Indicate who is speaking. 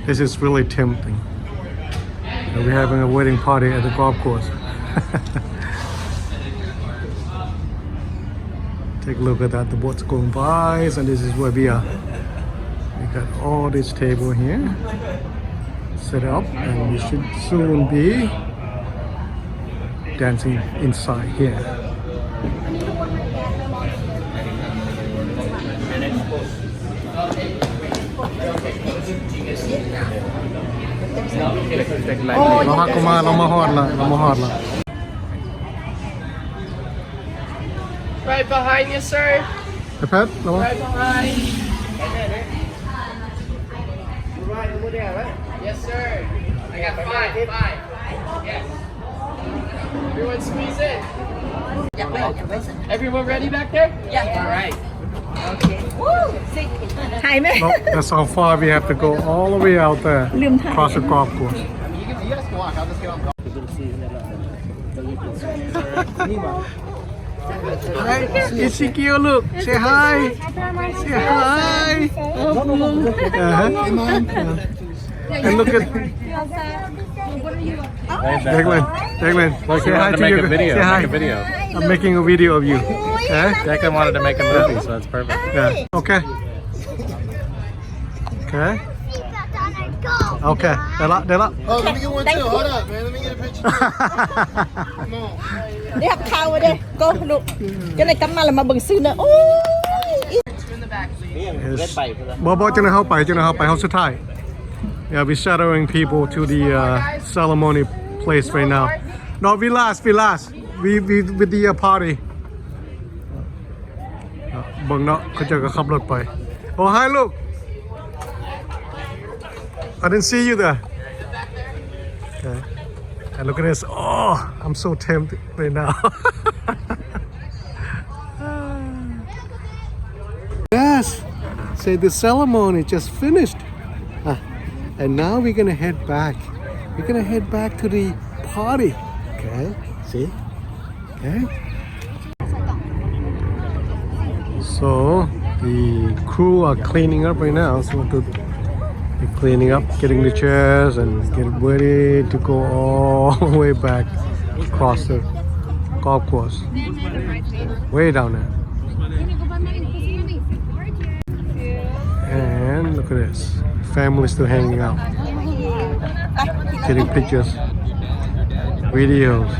Speaker 1: This is really tempting. We're having a wedding party at the golf course. Take a look at that. The boat's going by, and this is where we are. We got all this table here set up, and we should soon be dancing inside here.
Speaker 2: Right behind you, sir.
Speaker 1: The pet?
Speaker 2: Right behind. Yes, sir. I got five. Yes. Everyone squeeze in. Everyone ready back there?
Speaker 3: Yeah.
Speaker 2: All right.
Speaker 1: No, that's how far we have to go, all the way out there, across the golf course.
Speaker 2: You guys can walk. I'll just get on golf.
Speaker 1: Hi, Ezekiel, look. Say hi. Say hi. And look at Declan. Say hi to you. Say hi. I'm making a video of you.
Speaker 4: Declan wanted to make a movie, so that's perfect.
Speaker 1: Yeah. Okay. Okay. Okay. They're up.
Speaker 5: Oh, let me get one too. Hold up, man. Let me get a picture. Come on.
Speaker 3: เรียกข้าวเด้ก็ลูกจะได้กลับมาแล้วมาเบิ่งซื้อเนอะโอ้ย
Speaker 1: บ่จังเข้าไปเฮาสุดท้าย Yeah, we're shadowing people to the ceremony place right now. No, we last. We with the party. เบิ่งเนาะเขาจะก็ขับรถไป Oh, hi, look. I didn't see you there. Okay. And look at this. Oh, I'm so tempted right now. Yes. Say the ceremony just finished. And now we're gonna head back. We're gonna head back to the party. Okay. See? Okay. So the crew are cleaning up right now. So they're cleaning up, getting the chairs and get ready to go all the way back across the golf course. Way down there. And look at this. Family still hanging out. Getting pictures, videos.